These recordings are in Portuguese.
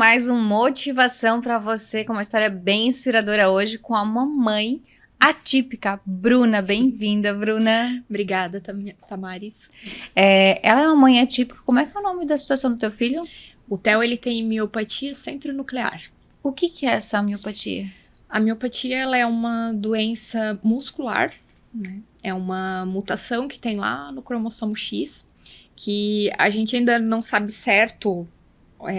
mais um Motivação para você, com uma história bem inspiradora hoje, com a mamãe atípica, Bruna. Bem-vinda, Bruna. Obrigada, Tamaris. Ela é uma mãe atípica. Como é que é o nome da situação do teu filho? O Theo, ele tem miopatia centronuclear. O que é essa miopatia? A miopatia, ela é uma doença muscular, né? É uma mutação que tem lá no cromossomo X, que a gente ainda não sabe certo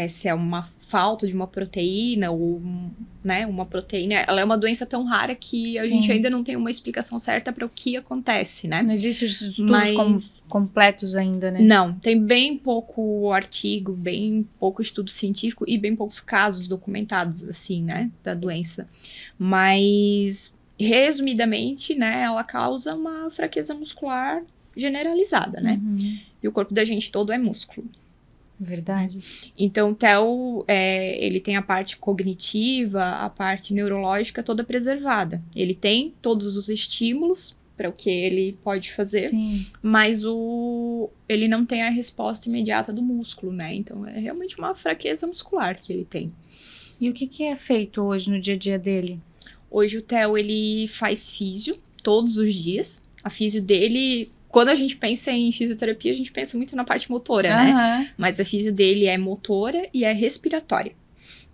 se é uma falta de uma proteína ou, né, uma proteína. Ela é uma doença tão rara que a gente ainda não tem uma explicação certa para o que acontece, né? Não existem estudos completos ainda, né? Não, tem bem pouco artigo, bem pouco estudo científico e bem poucos casos documentados, assim, né, da doença. Mas, resumidamente, né, ela causa uma fraqueza muscular generalizada, né? Uhum. E o corpo da gente todo é músculo. Verdade. Então, o Theo, ele tem a parte cognitiva, a parte neurológica toda preservada. Ele tem todos os estímulos para o que ele pode fazer, Sim. mas ele não tem a resposta imediata do músculo, né? Então, é realmente uma fraqueza muscular que ele tem. E o que é feito hoje no dia a dia dele? Hoje, o Theo, ele faz físio todos os dias. A físio dele... Quando a gente pensa em fisioterapia, a gente pensa muito na parte motora, né? Mas a físio dele é motora e é respiratória.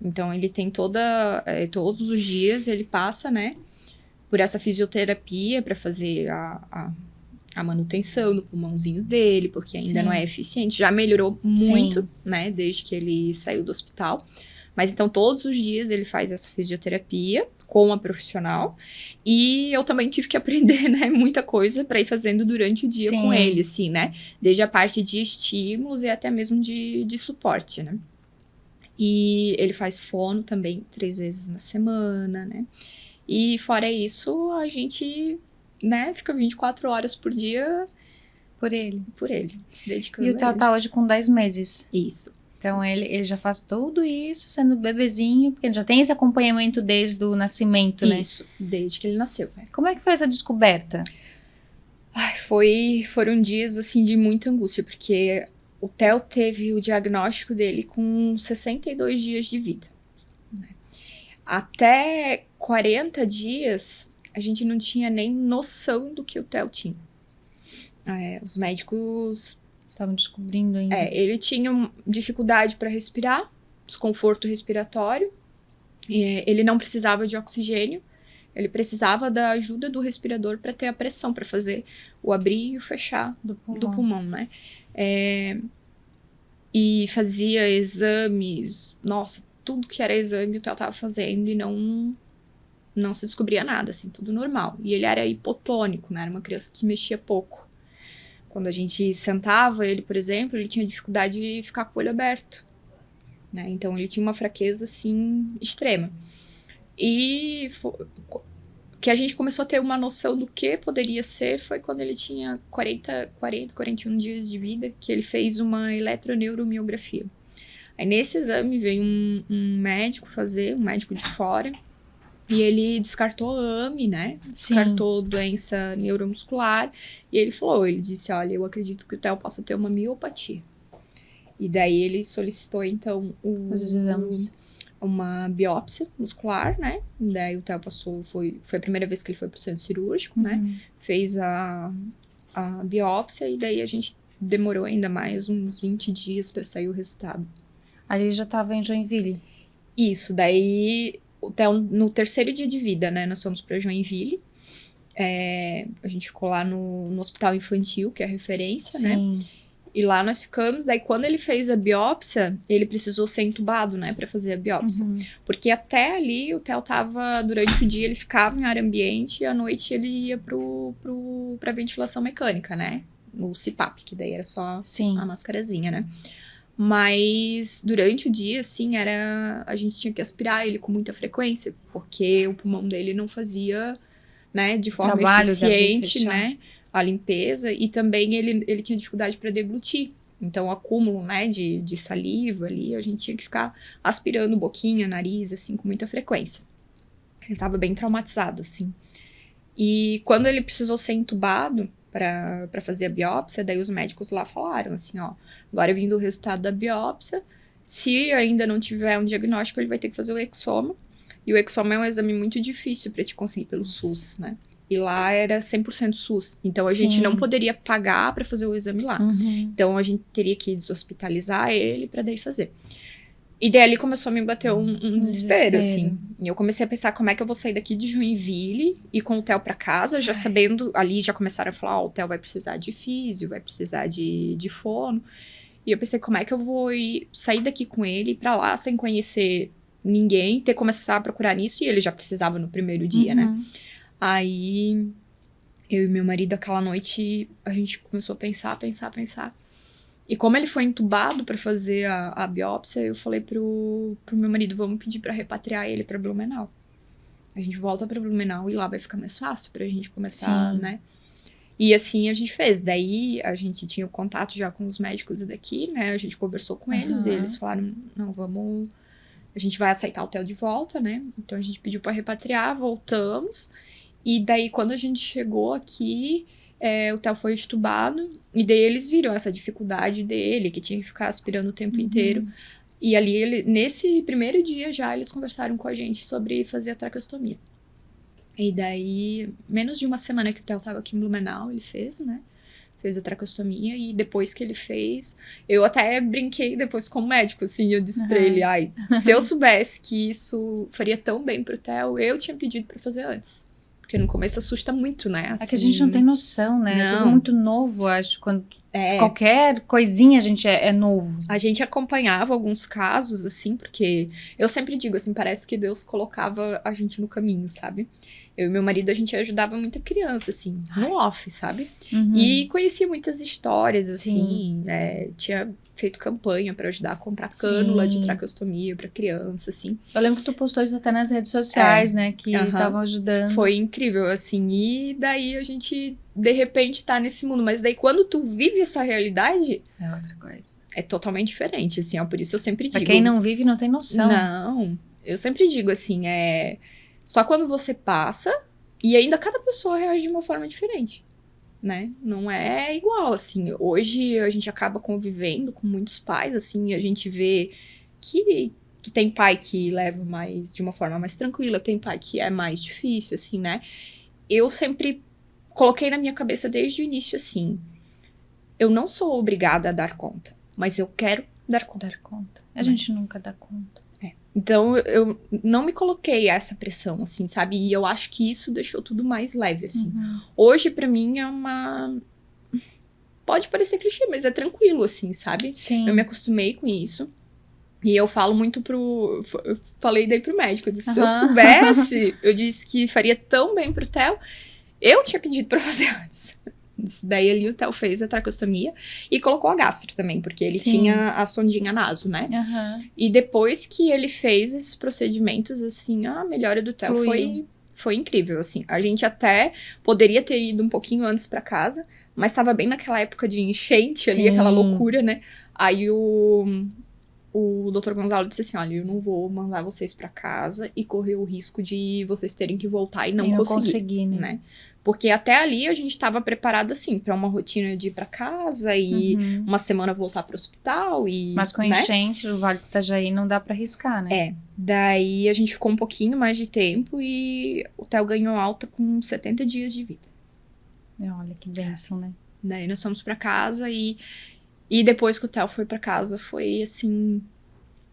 Então, ele tem todos os dias, ele passa, né, por essa fisioterapia para fazer a manutenção do pulmãozinho dele, porque ainda não é eficiente. Já melhorou muito, né, desde que ele saiu do hospital. Mas, então, todos os dias ele faz essa fisioterapia com a profissional, e eu também tive que aprender, né, muita coisa para ir fazendo durante o dia com ele, assim, né, desde a parte de estímulos e até mesmo de suporte, né, e ele faz fono também 3 vezes na semana, né, e fora isso, a gente, né, fica 24 horas por dia por ele, se dedicando a ele. E o Theo tá hoje com 10 meses. Isso. Então, ele já faz tudo isso sendo bebezinho, porque ele já tem esse acompanhamento desde o nascimento, né? Isso, desde que ele nasceu. Né? Como é que foi essa descoberta? Foram dias, assim, de muita angústia, porque o Theo teve o diagnóstico dele com 62 dias de vida. Né? Até 40 dias, a gente não tinha nem noção do que o Theo tinha. Os médicos... estavam descobrindo ainda. Ele tinha dificuldade para respirar, desconforto respiratório, ele não precisava de oxigênio, ele precisava da ajuda do respirador para ter a pressão, para fazer o abrir e o fechar do pulmão, né? E fazia exames, nossa, tudo que era exame o Theo estava fazendo e não se descobria nada, assim, tudo normal. E ele era hipotônico, né? Era uma criança que mexia pouco. Quando a gente sentava ele, por exemplo, ele tinha dificuldade de ficar com o olho aberto, né? Então, ele tinha uma fraqueza, assim, extrema. E que a gente começou a ter uma noção do que poderia ser foi quando ele tinha 41 dias de vida, que ele fez uma eletroneuromiografia. Aí, nesse exame, veio um médico fazer, um médico de fora, e ele descartou AME, né? Descartou doença neuromuscular. E ele disse, olha, eu acredito que o Theo possa ter uma miopatia. E daí ele solicitou, então, uma biópsia muscular, né? Daí o Theo passou, foi a primeira vez que ele foi pro centro cirúrgico, né? Fez a biópsia e daí a gente demorou ainda mais uns 20 dias para sair o resultado. Ali ele já tava em Joinville? Isso, daí... O Theo, no 3º dia de vida, né, nós fomos para Joinville, a gente ficou lá no hospital infantil, que é a referência, né, e lá nós ficamos, daí quando ele fez a biópsia, ele precisou ser entubado, né, para fazer a biópsia, porque até ali o Theo tava, durante o dia ele ficava em ar ambiente e à noite ele ia pra ventilação mecânica, né, no CPAP, que daí era só a mascarazinha, né. Mas durante o dia, assim, a gente tinha que aspirar ele com muita frequência, porque o pulmão dele não fazia, né, de forma eficiente, né, a limpeza, e também ele tinha dificuldade para deglutir. Então, o acúmulo, né, de saliva ali, a gente tinha que ficar aspirando boquinha, nariz, assim, com muita frequência. Ele estava bem traumatizado, assim. E quando ele precisou ser entubado para fazer a biópsia, daí os médicos lá falaram assim, ó, agora vindo o resultado da biópsia, Se ainda não tiver um diagnóstico, ele vai ter que fazer o exoma. E o exoma é um exame muito difícil para te conseguir pelo SUS, né? E lá era 100% SUS. Então, a gente não poderia pagar para fazer o exame lá. Então, a gente teria que deshospitalizar ele para daí fazer. E daí ali começou a me bater um desespero, assim. E eu comecei a pensar como é que eu vou sair daqui de Joinville e com o Theo pra casa, já sabendo, ali já começaram a falar, o Theo vai precisar de físio, vai precisar de fono. E eu pensei, como é que eu vou sair daqui com ele, ir pra lá sem conhecer ninguém, ter que começar a procurar nisso, e ele já precisava no primeiro dia, né? Aí, eu e meu marido, aquela noite, a gente começou a pensar. E como ele foi entubado pra fazer a biópsia, eu falei pro meu marido, vamos pedir pra repatriar ele pra Blumenau. A gente volta pra Blumenau e lá vai ficar mais fácil pra gente começar, né? E assim a gente fez. Daí a gente tinha o contato já com os médicos daqui, né? A gente conversou com eles e eles falaram, não, vamos... A gente vai aceitar o Theo de volta, né? Então a gente pediu pra repatriar, voltamos. E daí quando a gente chegou aqui... o Theo foi entubado, e daí eles viram essa dificuldade dele, que tinha que ficar aspirando o tempo inteiro. E ali, nesse primeiro dia já, eles conversaram com a gente sobre fazer a traqueostomia. E daí, menos de uma semana que o Theo tava aqui em Blumenau, ele fez, né? Fez a traqueostomia, e depois que ele fez, eu até brinquei depois com o médico, assim, eu disse pra ele, ai, se eu soubesse que isso faria tão bem pro Theo, eu tinha pedido pra fazer antes. Porque no começo assusta muito, né? Assim, é que a gente não tem noção, né? Não. É tudo muito novo, acho. Quando qualquer coisinha a gente é novo. A gente acompanhava alguns casos, assim, porque eu sempre digo, assim, parece que Deus colocava a gente no caminho, sabe? Eu e meu marido, a gente ajudava muita criança, assim, no off, sabe? E conhecia muitas histórias, assim, tinha feito campanha pra ajudar a comprar cânula de traqueostomia pra criança, assim. Eu lembro que tu postou isso até nas redes sociais, né? Que estavam ajudando. Foi incrível, assim, e daí a gente, de repente, tá nesse mundo. Mas daí, quando tu vive essa realidade... É outra coisa. É totalmente diferente, assim, ó, por isso eu sempre digo... Pra quem não vive, não tem noção. Não, eu sempre digo, assim, só quando você passa, e ainda cada pessoa reage de uma forma diferente, né? Não é igual, assim. Hoje a gente acaba convivendo com muitos pais, assim, a gente vê que tem pai que leva mais de uma forma mais tranquila, tem pai que é mais difícil, assim, né? Eu sempre coloquei na minha cabeça desde o início, assim, eu não sou obrigada a dar conta, mas eu quero dar conta. A gente nunca dá conta. Então, eu não me coloquei essa pressão, assim, sabe? E eu acho que isso deixou tudo mais leve, assim. Hoje, pra mim, é uma... Pode parecer clichê, mas é tranquilo, assim, sabe? Sim. Eu me acostumei com isso. E eu falo muito Eu falei daí pro médico, eu disse, se eu soubesse, eu disse que faria tão bem pro Theo, eu tinha pedido pra fazer antes. Daí ali o Theo fez a traqueostomia e colocou a gastro também, porque ele tinha a sondinha naso, né? E depois que ele fez esses procedimentos, assim, a melhora do Theo foi incrível, assim. A gente até poderia ter ido um pouquinho antes pra casa, mas tava bem naquela época de enchente ali, aquela loucura, né? Aí o Dr. Gonzalo disse assim, olha, eu não vou mandar vocês pra casa e correr o risco de vocês terem que voltar e não conseguir, né? Porque até ali a gente tava preparado, assim, pra uma rotina de ir pra casa e uma semana voltar pro hospital e... Mas com enchente, o Vale do Itajaí não dá pra arriscar, né? Daí a gente ficou um pouquinho mais de tempo e o Theo ganhou alta com 70 dias de vida. Olha que bênção, né? Daí nós fomos pra casa e depois que o Theo foi pra casa, foi assim,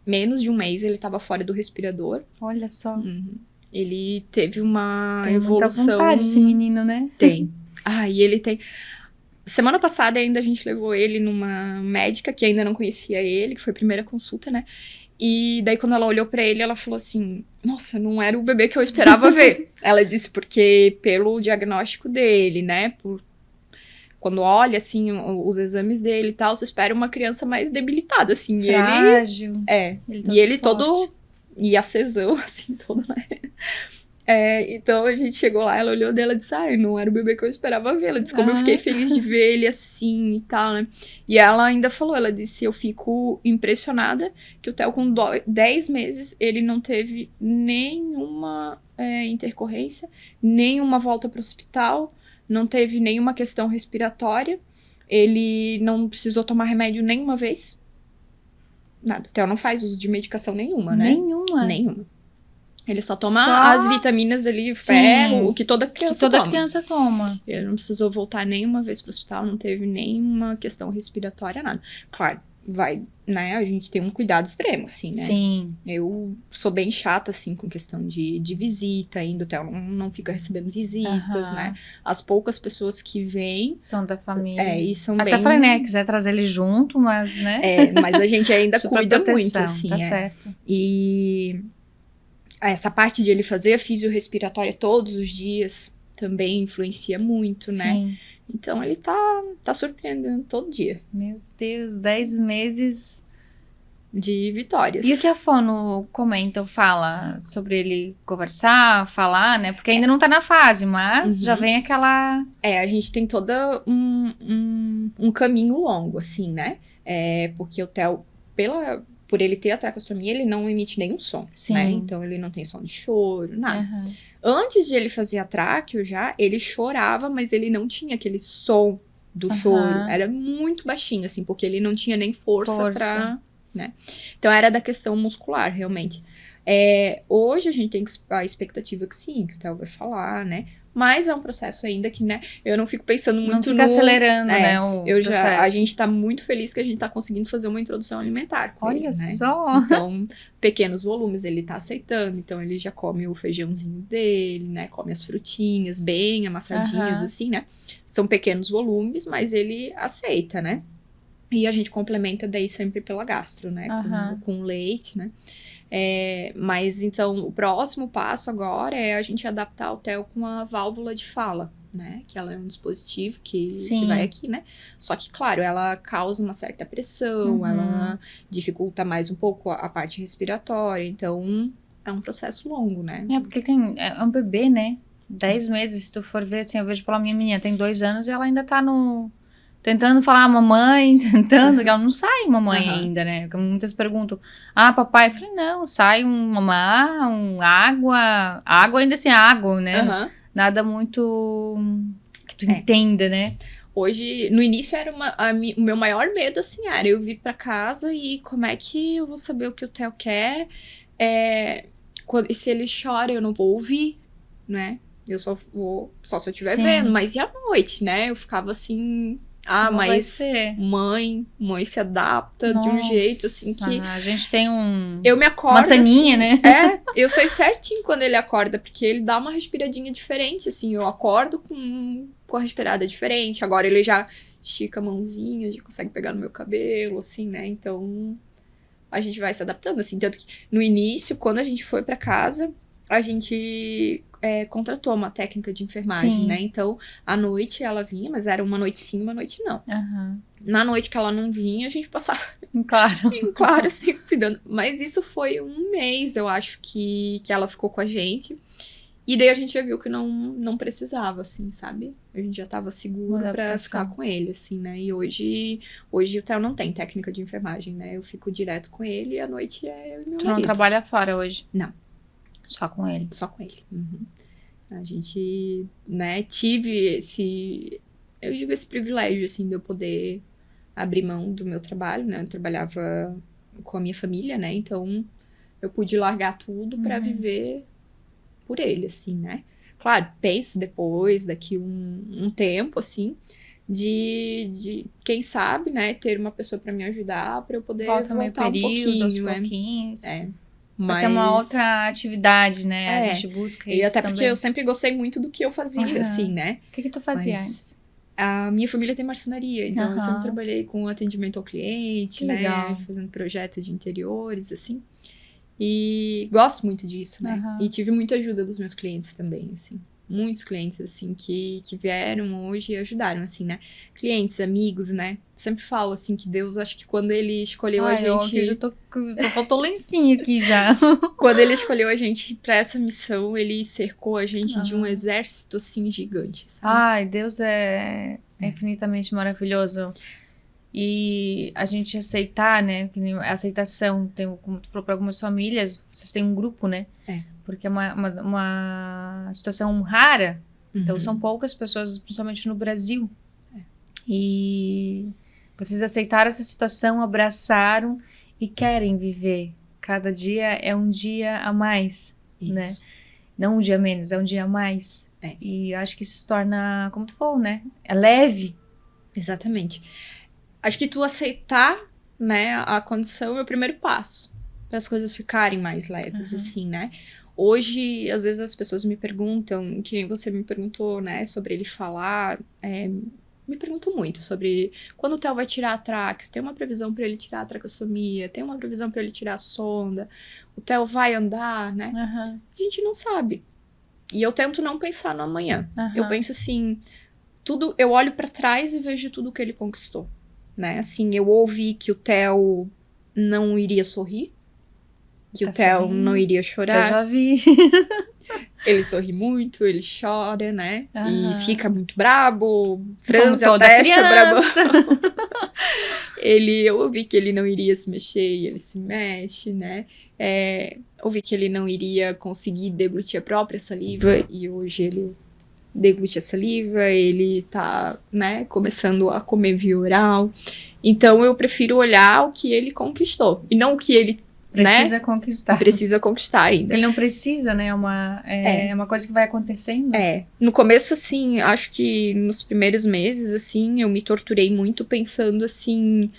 menos de um mês ele tava fora do respirador. Olha só. Ele teve uma tem evolução... muita vontade esse menino, né? Tem. E ele tem... Semana passada ainda a gente levou ele numa médica que ainda não conhecia ele, que foi a primeira consulta, né? E daí quando ela olhou pra ele, ela falou assim, nossa, não era o bebê que eu esperava ver. Ela disse porque pelo diagnóstico dele, né? Quando olha, assim, os exames dele e tal, você espera uma criança mais debilitada, assim. Frágil. E ele todo... E acesão, assim, todo, né? Então a gente chegou lá, ela olhou dela e disse, não era o bebê que eu esperava ver. Ela disse como eu fiquei feliz de ver ele assim e tal, né? E ela ainda falou, ela disse, eu fico impressionada que o Theo com 10 meses, ele não teve nenhuma intercorrência, nenhuma volta pro hospital, não teve nenhuma questão respiratória, ele não precisou tomar remédio nenhuma vez. Nada. O Theo não faz uso de medicação nenhuma, né? Nenhuma. Ele só toma as vitaminas ali, ferro, o que toda criança toma. Ele não precisou voltar nenhuma vez pro hospital, não teve nenhuma questão respiratória, nada. Claro, né, a gente tem um cuidado extremo, assim, né? Sim. Eu sou bem chata, assim, com questão de visita, ainda o Theo não fica recebendo visitas, né? As poucas pessoas que vêm... São da família. E são Até falei, né, quiser trazer ele junto, mas, né? Mas a gente ainda cuida muito, assim. Tá certo. E... essa parte de ele fazer a fisiorrespiratória todos os dias também influencia muito, né? Sim. Então ele tá surpreendendo todo dia. Meu Deus, 10 meses de vitórias. E o que a fono comenta ou fala sobre ele conversar, falar, né? Porque ainda não tá na fase, mas já vem aquela... a gente tem todo um caminho longo, assim, né? Porque o Theo, por ele ter a tracostomia, ele não emite nenhum som, né? Então, ele não tem som de choro, nada. Antes de ele fazer a tráqueo ele chorava, mas ele não tinha aquele som do choro. Era muito baixinho, assim, porque ele não tinha nem força. Pra... né? Então, era da questão muscular, realmente. Hoje, a gente tem a expectativa que sim, que o Theo vai falar, né? Mas é um processo ainda que, né, eu não fico pensando muito não fica acelerando, né, o processo. A gente tá muito feliz que a gente tá conseguindo fazer uma introdução alimentar com ele, né? Só! Então, pequenos volumes ele tá aceitando, então ele já come o feijãozinho dele, né, come as frutinhas bem amassadinhas, assim, né? São pequenos volumes, mas ele aceita, né? E a gente complementa daí sempre pela gastro, né, com leite, né? Mas então o próximo passo agora é a gente adaptar o Theo com a válvula de fala, né? Que ela é um dispositivo que vai aqui, né? Só que, claro, ela causa uma certa pressão, ela dificulta mais um pouco a parte respiratória, então é um processo longo, né? Porque é um bebê, né? 10 meses, se tu for ver, assim, eu vejo pela minha menina, tem 2 anos e ela ainda tá tentando falar mamãe, ela não sai mamãe ainda, né? Porque muitas perguntam, papai? Eu falei, não, sai mamá, água ainda assim, água, né? Nada muito que tu entenda, né? Hoje, no início era o meu maior medo, assim, era eu vir pra casa e como é que eu vou saber o que o Theo quer? Se ele chora, eu não vou ouvir, né? Eu só se eu estiver vendo, mas e à noite, né? Eu ficava assim... mas mãe se adapta de um jeito, assim, que... A gente tem eu me acordo, uma taninha, assim, né? Eu sei certinho quando ele acorda, porque ele dá uma respiradinha diferente, assim, eu acordo com a respirada diferente, agora ele já estica a mãozinha, já consegue pegar no meu cabelo, assim, né? Então, a gente vai se adaptando, assim, tanto que no início, quando a gente foi pra casa, a gente... contratou uma técnica de enfermagem, né? Então, à noite ela vinha, mas era uma noite sim, uma noite não. Na noite que ela não vinha, a gente passava... Claro, assim, cuidando. Mas isso foi 1 mês, eu acho, que ela ficou com a gente. E daí a gente já viu que não precisava, assim, sabe? A gente já tava seguro pra ficar com ele, assim, né? E hoje o Theo não tem técnica de enfermagem, né? Eu fico direto com ele e à noite é eu e meu marido. Tu não trabalha fora hoje? Não. Só com ele? Só com ele. A gente, né, tive esse privilégio, assim, de eu poder abrir mão do meu trabalho, né? Eu trabalhava com a minha família, né? Então, eu pude largar tudo pra viver por ele, assim, né? Claro, penso depois, daqui um tempo, assim, de quem sabe, né, ter uma pessoa pra me ajudar, pra eu poder voltar um pouquinho, aos pouquinhos. Mas... Porque é uma outra atividade, né? A gente busca isso. E até porque também. Eu sempre gostei muito do que eu fazia, assim, né? O que tu fazia antes? A minha família tem marcenaria, então eu sempre trabalhei com atendimento ao cliente, que né? Legal. Fazendo projetos de interiores, assim. E gosto muito disso, né? E tive muita ajuda dos meus clientes também, assim. Muitos clientes, assim, que vieram hoje e ajudaram, assim, né? Clientes, amigos, né? Sempre falo, assim, que Deus, acho que quando ele escolheu a gente... Eu tô lencinho aqui já. Quando ele escolheu a gente pra essa missão, ele cercou a gente de um exército, assim, gigante, sabe? Deus é infinitamente maravilhoso. E a gente aceitar, né? A aceitação, como tu falou, para algumas famílias, vocês têm um grupo, né? Porque é uma situação rara. Então, são poucas pessoas, principalmente no Brasil. E vocês aceitaram essa situação, abraçaram e querem viver. Cada dia é um dia a mais, né? Isso. Não um dia a menos, é um dia a mais. É. E eu acho que isso se torna, como tu falou, né? É leve. Exatamente. Acho que tu aceitar, né, a condição é o primeiro passo para as coisas ficarem mais leves, assim, né? Hoje, às vezes as pessoas me perguntam, que nem você me perguntou, né, sobre ele falar, me perguntam muito sobre quando o Theo vai tirar a tráqueo, tem uma previsão para ele tirar a traqueostomia, tem uma previsão para ele tirar a sonda, o Theo vai andar, né? A gente não sabe. E eu tento não pensar no amanhã. Eu penso assim, eu olho para trás e vejo tudo que ele conquistou, né? Assim, eu ouvi que o Theo não iria sorrir, que o Theo não iria chorar. Eu já vi. Ele sorri muito, ele chora, né? E fica muito brabo, franze Como a toda testa, criança. brabão. Eu ouvi que ele não iria se mexer e ele se mexe, né? Ouvi que ele não iria conseguir deglutir a própria saliva e hoje ele deglute a saliva, ele tá, né, começando a comer via oral. Então eu prefiro olhar o que ele conquistou e não o que ele precisa conquistar. Precisa conquistar ainda. Ele não precisa, né? É uma coisa que vai acontecendo. No começo, assim, acho que nos primeiros meses, assim, eu me torturei muito pensando, assim,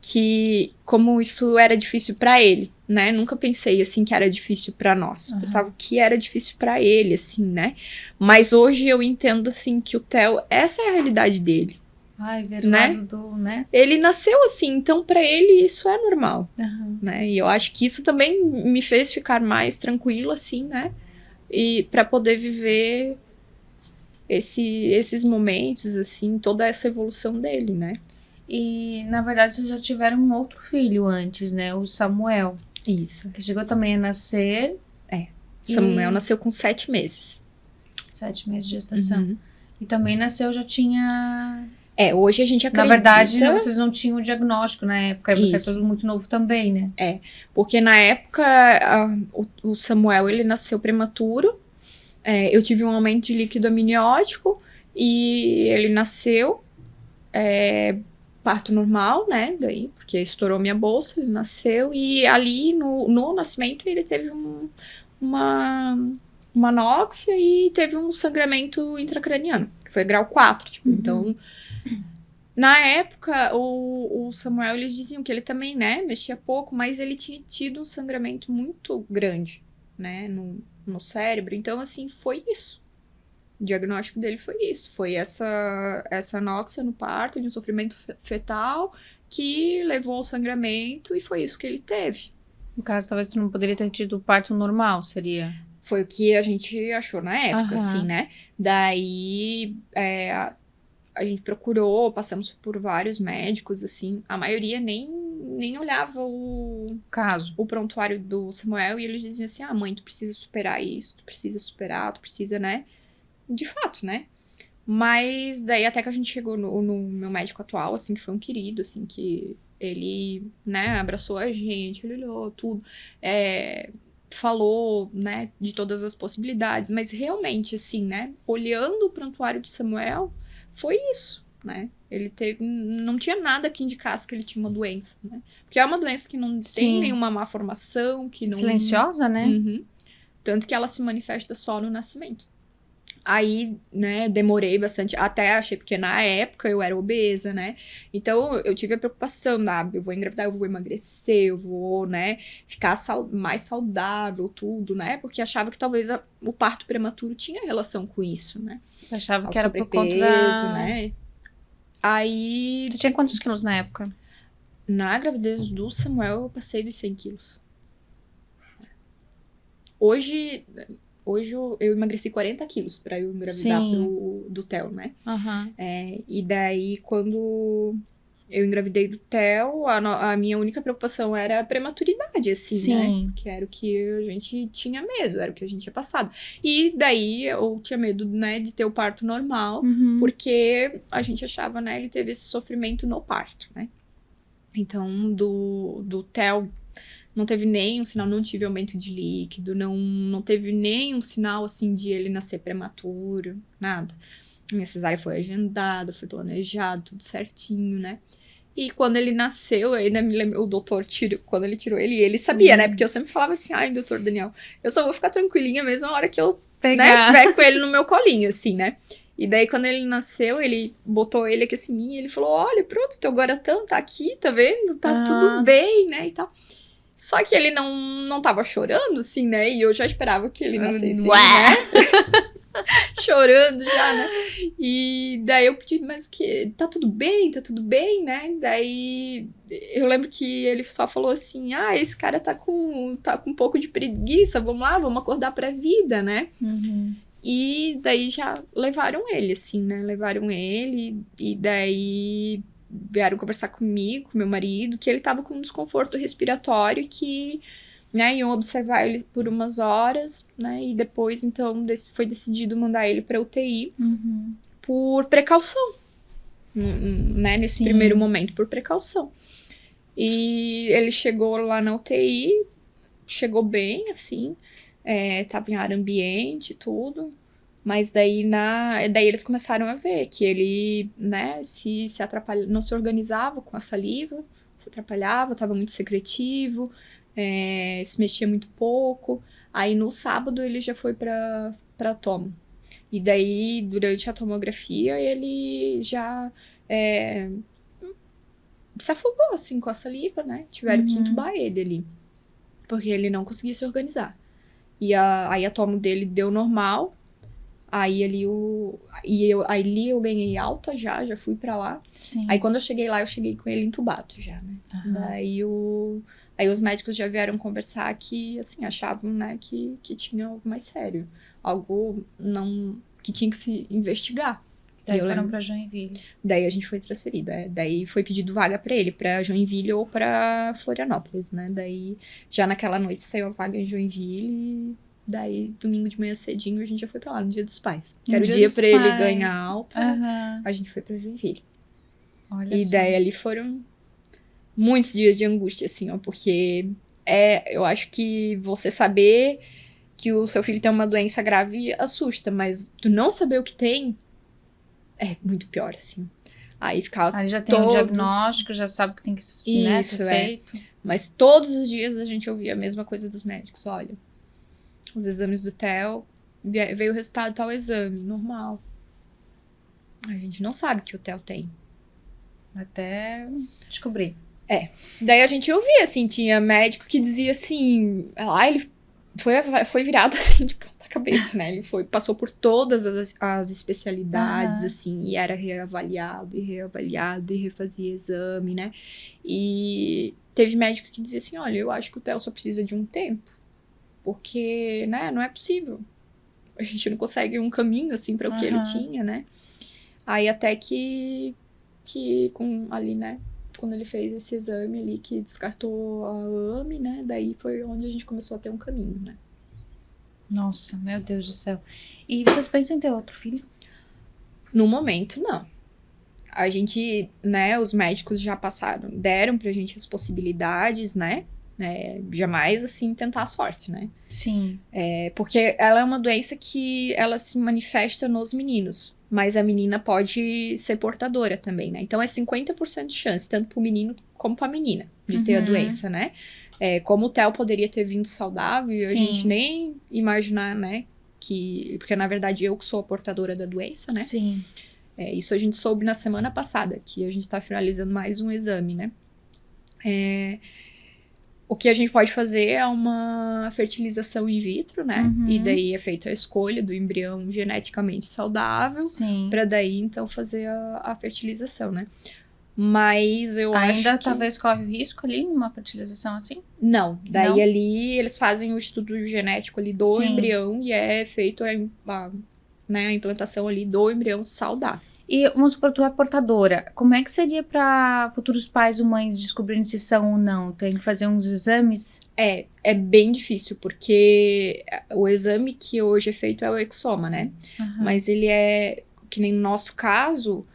que como isso era difícil pra ele, né? Nunca pensei, assim, que era difícil pra nós. Pensava que era difícil pra ele, assim, né? Mas hoje eu entendo, assim, que o Theo, essa é a realidade dele. Ai, ver o lado né? Ele nasceu assim, então pra ele isso é normal, né? E eu acho que isso também me fez ficar mais tranquila, assim, né? E pra poder viver esses momentos, assim, toda essa evolução dele, né? E, na verdade, vocês já tiveram um outro filho antes, né? O Samuel. Isso. Que chegou também a nascer. O Samuel nasceu com 7 meses. 7 meses de gestação. E também nasceu, já tinha... Hoje a gente acredita... Na verdade, vocês não tinham o diagnóstico na época, porque é tudo muito novo também, né? Porque na época o Samuel, ele nasceu prematuro, eu tive um aumento de líquido amniótico e ele nasceu parto normal, né, daí, porque estourou minha bolsa, ele nasceu e ali no nascimento ele teve uma anóxia e teve um sangramento intracraniano, que foi grau 4, tipo, então... Na época, o Samuel, eles diziam que ele também, né, mexia pouco, mas ele tinha tido um sangramento muito grande, né, no cérebro. Então, assim, foi isso. O diagnóstico dele foi isso. Foi essa anóxia no parto, de um sofrimento fetal, que levou ao sangramento, e foi isso que ele teve. No caso, talvez tu não poderia ter tido parto normal, seria? Foi o que a gente achou na época, assim, né. Daí, a gente procurou, passamos por vários médicos, assim, a maioria nem olhava o prontuário do Samuel e eles diziam assim, mãe, tu precisa superar isso, tu precisa superar, tu precisa, né, de fato, né, mas daí até que a gente chegou no meu médico atual, assim, que foi um querido, assim, que ele, né, abraçou a gente, ele olhou tudo, falou, né, de todas as possibilidades, mas realmente, assim, né, olhando o prontuário do Samuel, foi isso, né? Ele não tinha nada que indicasse que ele tinha uma doença, né? Porque é uma doença que não tem nenhuma má formação, que não... Silenciosa, né? Tanto que ela se manifesta só no nascimento. Aí, né, demorei bastante, até achei, porque na época eu era obesa, né? Então, eu tive a preocupação, eu vou engravidar, eu vou emagrecer, eu vou, né, ficar mais saudável, tudo, né? Porque achava que talvez o parto prematuro tinha relação com isso, né? Eu achava que era por conta da... né? Aí... Tu tinha quantos quilos na época? Na gravidez do Samuel, eu passei dos 100 quilos. Hoje eu emagreci 40 quilos pra eu engravidar do Theo, né? E daí, quando eu engravidei do Theo, a minha única preocupação era a prematuridade, assim, né? Que era o que a gente tinha medo, era o que a gente tinha passado. E daí, eu tinha medo, né, de ter o parto normal, porque a gente achava, né, ele teve esse sofrimento no parto, né? Então, do Theo... Não teve nenhum sinal, não tive aumento de líquido, não teve nenhum sinal, assim, de ele nascer prematuro, nada. Minha cesárea foi agendada, foi planejado, tudo certinho, né? E quando ele nasceu, eu ainda me lembro, o doutor quando ele tirou ele sabia, né? Porque eu sempre falava assim, ai, doutor Daniel, eu só vou ficar tranquilinha mesmo a hora que eu, né, tiver com ele no meu colinho, assim, né? E daí, quando ele nasceu, ele botou ele aqui assim, e ele falou, olha, pronto, teu Guaratã tá aqui, tá vendo? Tá tudo bem, né, e tal. Só que ele não tava chorando, assim, né? E eu já esperava que ele nascesse, né? Chorando já, né? E daí eu pedi, mas que tá tudo bem, né? Daí eu lembro que ele só falou assim, esse cara tá com um pouco de preguiça, vamos lá, vamos acordar pra vida, né? E daí já levaram ele, assim, né? Levaram ele e daí vieram conversar comigo, com meu marido, que ele tava com um desconforto respiratório que, né, iam observar ele por umas horas, né? E depois, então, foi decidido mandar ele pra UTI por precaução, né? Nesse primeiro momento, por precaução. E ele chegou lá na UTI, chegou bem, assim, tava em ar ambiente e tudo, mas daí eles começaram a ver que ele, né, se atrapalhava, não se organizava com a saliva, se atrapalhava, tava muito secretivo, se mexia muito pouco. Aí no sábado ele já foi pra tomo. E daí, durante a tomografia, ele já se afogou, assim, com a saliva, né? Tiveram que entubar ele ali, porque ele não conseguia se organizar. E aí a tomo dele deu normal. Aí ali eu ganhei alta já fui pra lá. Sim. Aí quando eu cheguei lá, eu cheguei com ele entubado já, né? Daí aí os médicos já vieram conversar que, assim, achavam, né, que tinha algo mais sério. Algo que tinha que se investigar. Daí foram pra Joinville. Daí a gente foi transferida. Daí foi pedido vaga pra ele, pra Joinville ou pra Florianópolis, né? Daí já naquela noite saiu a vaga em Joinville e daí domingo de manhã cedinho a gente já foi pra lá, no Dia dos Pais. Que era o dia pra ele ganhar alta, a gente foi pra Joinville. Olha e só. Daí ali foram muitos dias de angústia, assim, ó, porque eu acho que você saber que o seu filho tem uma doença grave assusta, mas tu não saber o que tem é muito pior, assim. Aí ficava Aí já tem um diagnóstico, já sabe o que tem que ser feito. Mas todos os dias a gente ouvia a mesma coisa dos médicos. Olha, os exames do Theo, veio o resultado de tal exame, normal. A gente não sabe o que o Theo tem. Até descobrir. Daí a gente ouvia, assim, tinha médico que dizia assim, ele foi virado assim de ponta cabeça, né? Ele passou por todas as especialidades, assim, e era reavaliado, e refazia exame, né? E teve médico que dizia assim, olha, eu acho que o Theo só precisa de um tempo, porque, né, não é possível. A gente não consegue um caminho, assim, para o que ele tinha, né? Aí até que ali, né, quando ele fez esse exame ali, que descartou a AME, né, daí foi onde a gente começou a ter um caminho, né. Nossa, meu Deus do céu. E vocês pensam em ter outro filho? No momento, não. A gente, né, os médicos já deram pra gente as possibilidades, né, jamais, assim, tentar a sorte, né. Sim. Porque ela é uma doença que ela se manifesta nos meninos, mas a menina pode ser portadora também, né? Então é 50% de chance, tanto pro menino como pra menina, de ter a doença, né? Como o Theo poderia ter vindo saudável, a gente nem imaginar, né? Porque na verdade eu que sou a portadora da doença, né? Sim. Isso a gente soube na semana passada, que a gente tá finalizando mais um exame, né? O que a gente pode fazer é uma fertilização in vitro, né? E daí é feita a escolha do embrião geneticamente saudável. Sim. Pra daí, então, fazer a fertilização, né? Mas eu acho que... Ainda talvez corre risco ali numa fertilização assim? Não. Daí ali eles fazem o estudo genético ali do embrião e é feito a implantação ali do embrião saudável. E vamos supor, tu é portadora. Como é que seria para futuros pais ou mães descobrirem se são ou não? Tem que fazer uns exames? É bem difícil, porque o exame que hoje é feito é o exoma, né? Mas ele que nem no nosso caso,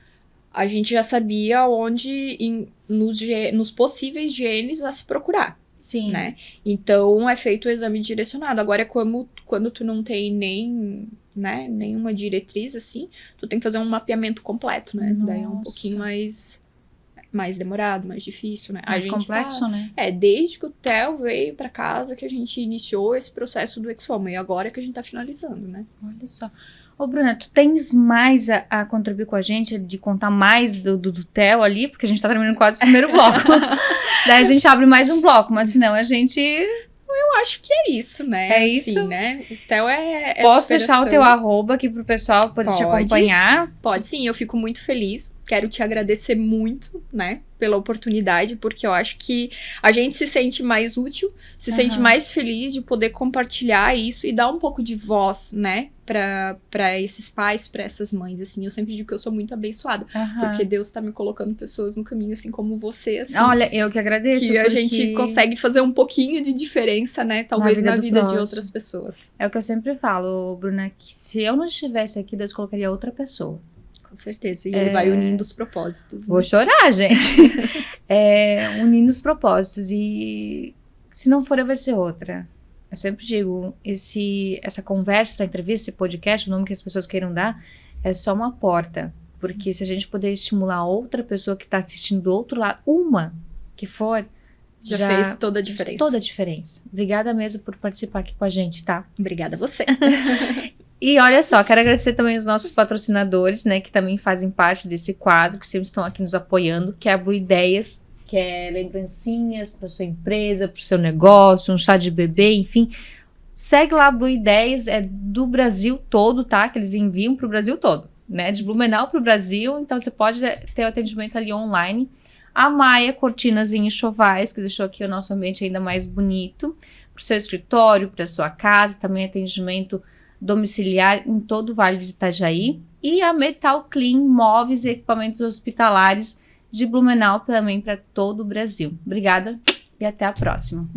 a gente já sabia onde, nos possíveis genes a se procurar. Sim. Né? Então, é feito o exame direcionado. Agora, quando tu não tem nenhuma diretriz, assim, tu tem que fazer um mapeamento completo, né? Nossa. Daí é um pouquinho mais... mais demorado, mais difícil, né? Mais complexo, né? Desde que o Theo veio pra casa que a gente iniciou esse processo do Exoma. E agora que a gente tá finalizando, né? Olha só. Ô, Bruna, tu tens mais a contribuir com a gente, de contar mais do Theo ali? Porque a gente tá terminando quase o primeiro bloco. Daí a gente abre mais um bloco, mas senão a gente... Eu acho que é isso, né? É isso? Assim, né? O Theo é Posso superação. deixar o teu arroba aqui pro pessoal poder te acompanhar? Pode sim, eu fico muito feliz. Quero te agradecer muito, né? Pela oportunidade, porque eu acho que a gente se sente mais útil, se sente mais feliz de poder compartilhar isso e dar um pouco de voz, né? Pra esses pais, pra essas mães, assim. Eu sempre digo que eu sou muito abençoada, porque Deus tá me colocando pessoas no caminho, assim, como você, assim. Olha, eu que agradeço. Que a gente consegue fazer um pouquinho de diferença, né? Talvez na vida de outras pessoas. É o que eu sempre falo, Bruna, que se eu não estivesse aqui, Deus colocaria outra pessoa. Com certeza. E ele vai unindo os propósitos. Né? Vou chorar, gente. Unindo os propósitos. E se não for, vai ser outra. Eu sempre digo, essa conversa, essa entrevista, esse podcast, o nome que as pessoas queiram dar, é só uma porta. Porque se a gente puder estimular outra pessoa que está assistindo do outro lado, uma que for, já fez toda a diferença. Toda a diferença. Obrigada mesmo por participar aqui com a gente, tá? Obrigada a você. E olha só, quero agradecer também os nossos patrocinadores, né, que também fazem parte desse quadro, que sempre estão aqui nos apoiando, que é a Blue Ideias, que é lembrancinhas para sua empresa, para o seu negócio, um chá de bebê, enfim. Segue lá a Blue Ideias, é do Brasil todo, tá? Que eles enviam para o Brasil todo, né? De Blumenau para o Brasil, então você pode ter o atendimento ali online. A Maia Cortinas e Enxovais, que deixou aqui o nosso ambiente ainda mais bonito, para o seu escritório, para a sua casa, também atendimento domiciliar em todo o Vale do Itajaí, e a Metal Clean, móveis e equipamentos hospitalares de Blumenau, também para todo o Brasil. Obrigada e até a próxima.